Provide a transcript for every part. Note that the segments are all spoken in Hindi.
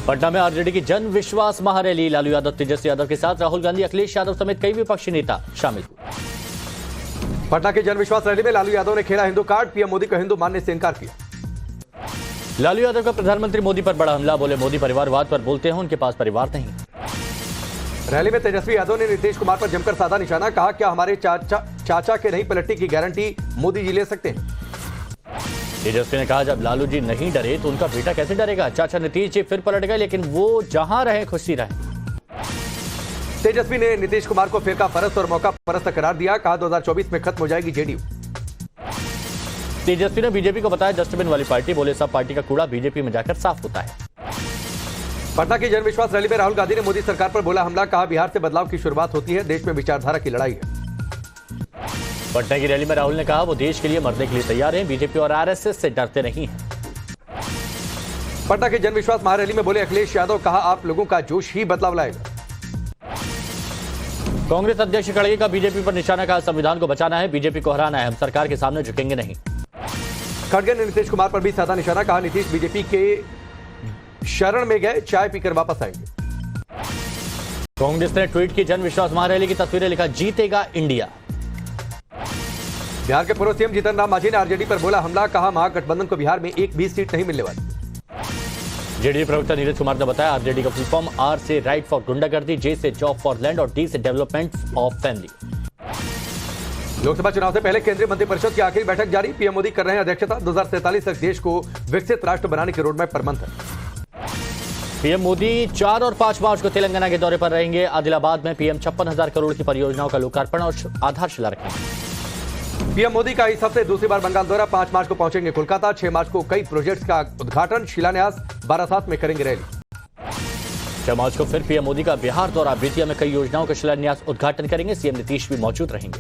पटना में आरजेडी की जन विश्वास महारैली। लालू यादव, तेजस्वी यादव के साथ राहुल गांधी, अखिलेश यादव समेत कई विपक्षी नेता शामिल हुए। पटना की जन विश्वास रैली में लालू यादव ने खेला हिंदू कार्ड, पीएम मोदी को हिंदू मानने से इनकार किया। लालू यादव का प्रधानमंत्री मोदी पर बड़ा हमला, बोले मोदी परिवारवाद पर बोलते हैं, उनके पास परिवार नहीं। रैली में तेजस्वी यादव ने नीतीश कुमार पर जमकर साधा निशाना, कहा क्या हमारे चाचा के नहीं पलटने की गारंटी मोदी जी ले सकते हैं। तेजस्वी ने कहा जब लालू जी नहीं डरे तो उनका बेटा कैसे डरेगा। चाचा नीतीश जी फिर पलट गए, लेकिन वो जहां रहे खुशी रहे। तेजस्वी ने नीतीश कुमार को फिरका परस्त और मौका परस्त करार दिया, कहा 2024 में खत्म हो जाएगी जेडीयू। तेजस्वी ने बीजेपी को बताया डस्टबिन वाली पार्टी, बोले सब पार्टी का कूड़ा बीजेपी में जाकर साफ होता है। पटना की जन विश्वास रैली में राहुल गांधी ने मोदी सरकार पर बोला हमला, कहा बिहार से बदलाव की शुरुआत होती है, देश में विचारधारा की लड़ाई है। पटना की रैली में राहुल ने कहा वो देश के लिए मरने के लिए तैयार हैं, बीजेपी और आरएसएस से डरते नहीं हैं। पटना की जन विश्वास महारैली में बोले अखिलेश यादव, कहा आप लोगों का जोश ही बदलाव लाएगा। कांग्रेस अध्यक्ष खड़गे का बीजेपी पर निशाना, कहा संविधान को बचाना है, बीजेपी को हराना है, हम सरकार के सामने झुकेंगे नहीं। खड़गे ने नीतीश कुमार पर भी साधा निशाना, कहा नीतीश बीजेपी के शरण में गए, चाय पीकर वापस आएंगे। कांग्रेस ने ट्वीट की जन विश्वास महारैली की तस्वीरें, लिखा जीतेगा इंडिया। बिहार के पूर्व सीएम जीतन राम मांझी ने आरजेडी पर बोला हमला, कहा महागठबंधन को बिहार में एक भी सीट नहीं मिलने वाली। जेडीयू प्रवक्ता नीरज कुमार ने बताया आरजेडी का फुल फॉर्म आर से राइट फॉर गुंडागर्दी, जे से जॉब फॉर लैंड और डी से डेवलपमेंट ऑफ फैमिली। लोकसभा चुनाव से पहले केंद्रीय मंत्रिपरिषद की आखिरी बैठक जारी, पीएम मोदी कर रहे हैं अध्यक्षता, 2047 तक देश को विकसित राष्ट्र बनाने के रोडमैप पर मंथन। पीएम मोदी 4 और 5 मार्च को तेलंगाना के दौरे पर रहेंगे। आदिलाबाद में पीएम 56,000 करोड़ की परियोजनाओं का लोकार्पण और आधारशिला रखेंगे। पीएम मोदी का इस हफ्ते दूसरी बार बंगाल दौरा, 5 मार्च को पहुंचेंगे कोलकाता, 6 मार्च को कई प्रोजेक्ट्स का उद्घाटन, शिलान्यास, बारासात में करेंगे रैली। 6 मार्च को फिर पीएम मोदी का बिहार दौरा, बेतिया में कई योजनाओं का शिलान्यास उद्घाटन करेंगे, सीएम नीतीश भी मौजूद रहेंगे।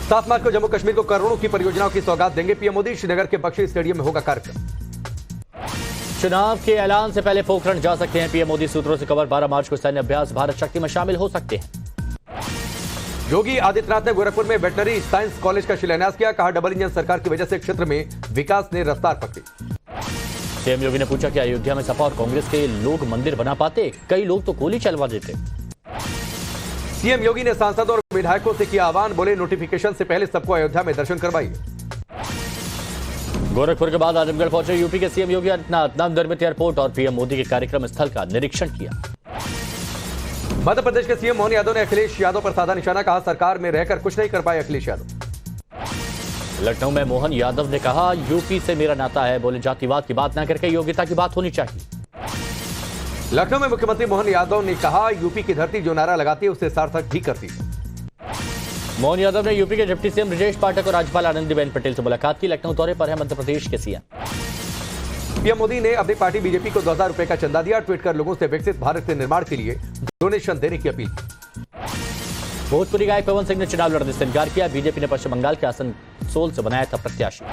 7 मार्च को जम्मू कश्मीर को करोड़ों की परियोजनाओं की सौगात देंगे पीएम मोदी, श्रीनगर के बख्शी स्टेडियम में होगा कार्यक्रम। चुनाव के ऐलान से पहले पोखरण जा सकते हैं पीएम मोदी, सूत्रों से खबर, 12 मार्च को सैन्य अभ्यास भारत शक्ति में शामिल हो सकते हैं। योगी आदित्यनाथ ने गोरखपुर में वेटनरी साइंस कॉलेज का शिलान्यास किया, कहा डबल इंजन सरकार की वजह से क्षेत्र में विकास ने रफ्तार पकड़ी। सीएम योगी ने पूछा कि अयोध्या में सपा और कांग्रेस के लोग मंदिर बना पाते, कई लोग तो गोली चलवा देते। सीएम योगी ने सांसदों और विधायकों से किया आह्वान, बोले नोटिफिकेशन से पहले सबको अयोध्या में दर्शन करवाइए। गोरखपुर के बाद आजमगढ़ पहुंचे यूपी के सीएम योगी आदित्यनाथ, नवनिर्मित एयरपोर्ट और पीएम मोदी के कार्यक्रम स्थल का निरीक्षण किया। मध्य प्रदेश के सीएम मोहन यादव ने अखिलेश यादव पर साधा निशाना, कहा सरकार में रहकर कुछ नहीं कर पाए अखिलेश यादव। लखनऊ में मोहन यादव ने कहा यूपी से मेरा नाता है, बोले जातिवाद की बात न करके योग्यता की बात होनी चाहिए। लखनऊ में मुख्यमंत्री मोहन यादव ने कहा यूपी की धरती जो नारा लगाती है उसे सार्थक भी करती है। मोहन यादव ने यूपी के डिप्टी सीएम ब्रजेश पाठक और राज्यपाल आनंदीबेन पटेल से मुलाकात की। लखनऊ दौरे पर है मध्य प्रदेश के सीएम। पीएम मोदी ने अपनी पार्टी बीजेपी को 2000 रुपए का चंदा दिया, ट्वीट कर लोगों से विकसित भारत के निर्माण के लिए डोनेशन देने की अपील। भोजपुरी गायक पवन सिंह ने चुनाव लड़ने से इनकार किया, बीजेपी ने पश्चिम बंगाल के आसनसोल से बनाया था प्रत्याशी।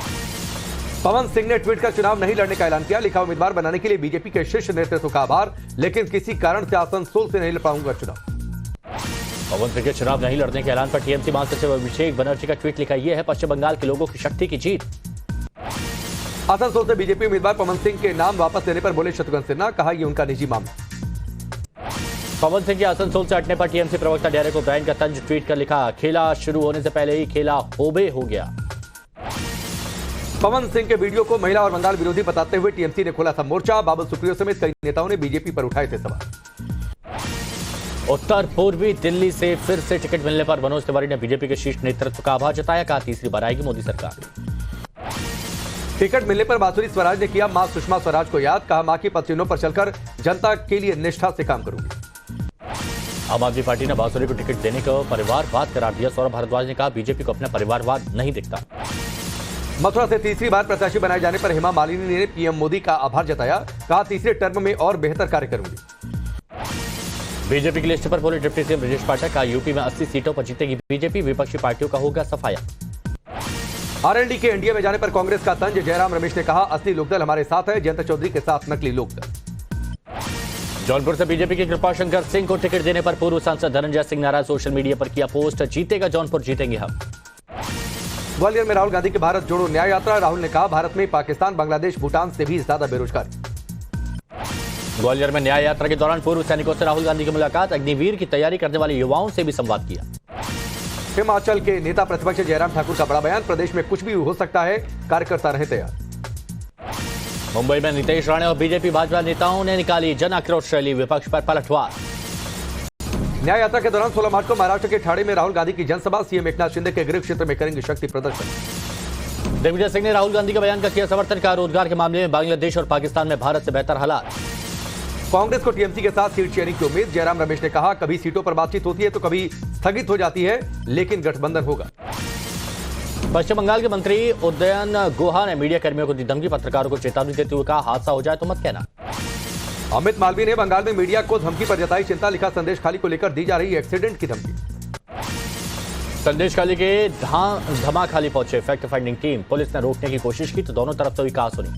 पवन सिंह ने ट्वीट कर चुनाव नहीं लड़ने का ऐलान किया, लिखा उम्मीदवार बनाने के लिए बीजेपी के शीर्ष नेतृत्व का आभार, लेकिन किसी कारण से आसनसोल से नहीं लड़ पाऊंगा चुनाव। पवन सिंह के चुनाव नहीं लड़ने के ऐलान पर टीएमसी महासचिव अभिषेक बनर्जी का ट्वीट, लिखा यह है पश्चिम बंगाल के लोगों की शक्ति की जीत। आसनसोल से बीजेपी उम्मीदवार पवन सिंह के नाम वापस लेने पर बोले शत्रुघ्न सिन्हा, कहा यह उनका निजी मामला। पवन सिंह के आसनसोल से हटने पर टीएमसी प्रवक्ता डेरेक ओब्रायन का तंज ट्वीट कर लिखा खेला शुरू होने से पहले ही खेला होबे हो गया। पवन सिंह के वीडियो को महिला और बंगाल विरोधी बताते हुए टीएमसी ने खोला था मोर्चा, बाबुल सुप्रियो समेत कई नेताओं ने बीजेपी पर उठाए थे सवाल। उत्तर पूर्वी दिल्ली से फिर से टिकट मिलने पर मनोज तिवारी ने बीजेपी के शीर्ष नेतृत्व का आभार जताया, कहा तीसरी बार आएगी मोदी सरकार। टिकट मिलने पर बांसुरी स्वराज ने किया मां सुषमा स्वराज को याद, कहा मां की पसीनों पर चलकर जनता के लिए निष्ठा से काम करूंगी। आम आदमी पार्टी ने बांसुरी को टिकट देने को परिवारवाद करार दिया, सौरभ भारद्वाज ने कहा बीजेपी को अपना परिवारवाद नहीं दिखता। मथुरा से तीसरी बार प्रत्याशी बनाए जाने पर हेमा मालिनी ने पीएम मोदी का आभार जताया, कहा तीसरे टर्म में और बेहतर कार्य करूंगी। बीजेपी की लिस्ट पर बोले डिप्टी सीएम ब्रजेश पाठक, कहा यूपी में 80 सीटों पर जीतेगी बीजेपी, विपक्षी पार्टियों का होगा सफाया। आरएलडी के एनडीए में जाने पर कांग्रेस का तंज, जयराम रमेश ने कहा असली लोकदल हमारे साथ है, जयंत चौधरी के साथ नकली लोकदल। जौनपुर से बीजेपी के कृपाशंकर सिंह को टिकट देने पर पूर्व सांसद धनंजय सिंह नाराज, सोशल मीडिया पर किया पोस्ट, जीतेगा जौनपुर जीतेंगे हम। ग्वालियर में राहुल गांधी की भारत जोड़ो न्याय यात्रा, राहुल ने कहा भारत में पाकिस्तान, बांग्लादेश, भूटान से भी ज्यादा बेरोजगारी। ग्वालियर में न्याय यात्रा के दौरान पूर्व सैनिकों से राहुल गांधी की मुलाकात, अग्निवीर की तैयारी करने वाले युवाओं से भी संवाद किया। हिमाचल के नेता प्रतिपक्ष जयराम ठाकुर का बड़ा बयान, प्रदेश में कुछ भी हो सकता है, कार्यकर्ता रहे तैयार। मुंबई में नीतीश राणे और बीजेपी भाजपा नेताओं ने निकाली जन आक्रोश रैली, विपक्ष पर पलटवार। न्याय यात्रा के दौरान 16 मार्च को महाराष्ट्र के ठाणे में राहुल गांधी की जनसभा, सीएम एकनाथ शिंदे के गृह क्षेत्र में करेंगे शक्ति प्रदर्शन। दिग्विजय सिंह ने राहुल गांधी के बयान का किया समर्थन, कहा रोजगार के मामले में बांग्लादेश और पाकिस्तान में भारत से बेहतर हालात। कांग्रेस को टीएमसी के साथ सीट शेयरिंग की उम्मीद, जयराम रमेश ने कहा कभी सीटों पर बातचीत होती है तो कभी स्थगित हो जाती है, लेकिन गठबंधन होगा। पश्चिम बंगाल के मंत्री उदयन गुहा ने मीडिया कर्मियों को दी धमकी, पत्रकारों को चेतावनी देते हुए कहा हादसा हो जाए तो मत कहना। अमित मालवीय ने बंगाल में मीडिया को धमकी पर जताई चिंता, लिखा संदेश खाली को लेकर दी जा रही एक्सीडेंट की धमकी। संदेश खाली के धमाखाली पहुंचे फैक्ट फाइंडिंग टीम, पुलिस ने रोकने की कोशिश की तो दोनों तरफ से हुई कहासुनी।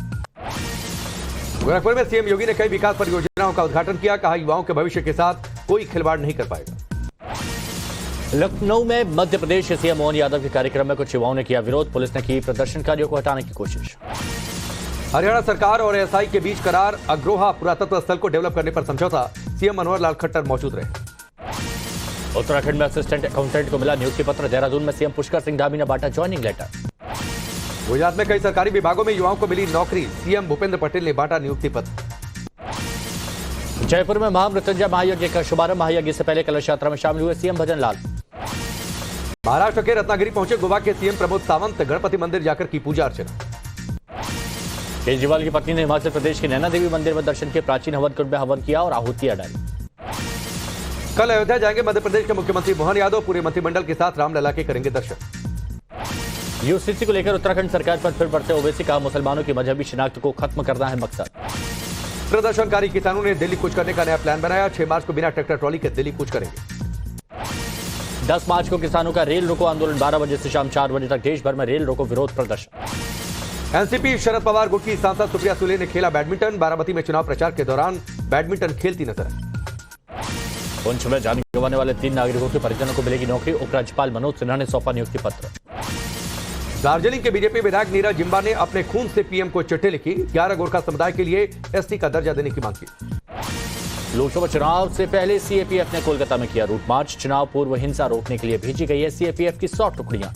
गोरखपुर में सीएम योगी ने कई विकास परियोजनाओं का उद्घाटन किया, कहा युवाओं के भविष्य के साथ कोई खिलवाड़ नहीं कर पाएगा। लखनऊ में मध्य प्रदेश के सीएम मोहन यादव के कार्यक्रम में कुछ युवाओं ने किया विरोध, पुलिस ने की प्रदर्शनकारियों को हटाने की कोशिश। हरियाणा सरकार और एएसआई के बीच करार, अग्रोहा पुरातत्व स्थल को डेवलप करने पर समझौता, सीएम मनोहर लाल खट्टर मौजूद रहे। उत्तराखंड में असिस्टेंट अकाउंटेंट को मिला नियुक्ति पत्र, देहरादून में सीएम पुष्कर सिंह धामी ने बांटा ज्वाइनिंग लेटर। गुजरात में कई सरकारी विभागों में युवाओं को मिली नौकरी, सीएम भूपेंद्र पटेल ने बांटा नियुक्ति पत्र। जयपुर में महामृत्युंजय महायज्ञ का शुभारंभ, महायज्ञ से पहले कलश यात्रा में शामिल हुए सीएम भजन लाल। महाराष्ट्र के रत्नागिरी पहुंचे गोवा के सीएम प्रमोद सावंत, गणपति मंदिर जाकर की पूजा अर्चना। केजरीवाल की पत्नी ने हिमाचल प्रदेश के नैना देवी मंदिर में दर्शन किए, प्राचीन हवन कुंड में हवन किया और आहुतियां डाली। कल अयोध्या जाएंगे मध्य प्रदेश के मुख्यमंत्री मोहन यादव, पूरे मंत्रिमंडल के साथ रामलला के करेंगे दर्शन। यूसीसी को लेकर उत्तराखंड सरकार पर फिर बढ़ते ओवैसी, कहा मुसलमानों की मजहबी शिनाख्त को खत्म करना है मकसद। प्रदर्शनकारी किसानों ने दिल्ली कूच करने का नया प्लान बनाया, 6 मार्च को बिना ट्रैक्टर ट्रॉली के दिल्ली कूच करेंगे। 10 मार्च को किसानों का रेल रोको आंदोलन, 12 बजे से शाम 4 बजे तक देश भर में रेल रोको विरोध प्रदर्शन। एनसीपी शरद पवार गुट की सांसद सुप्रिया सुले ने खेला बैडमिंटन, बारामती में चुनाव प्रचार के दौरान बैडमिंटन खेलती नजर आई। पुंछ में जान गंवाने वाले 3 नागरिकों के परिजनों को मिलेगी नौकरी, उपराज्यपाल मनोज सिन्हा ने सौंपा नियुक्ति पत्र। दार्जिलिंग के बीजेपी विधायक नीरज जिम्बा ने अपने खून से पीएम को चिट्ठी लिखी, 11 गोरखा समुदाय के लिए एसटी का दर्जा देने की मांग की। लोकसभा चुनाव से पहले सीएपीएफ ने कोलकाता में किया रूट मार्च, चुनाव पूर्व हिंसा रोकने के लिए भेजी गई है सीएपीएफ की 100 टुकड़ियां।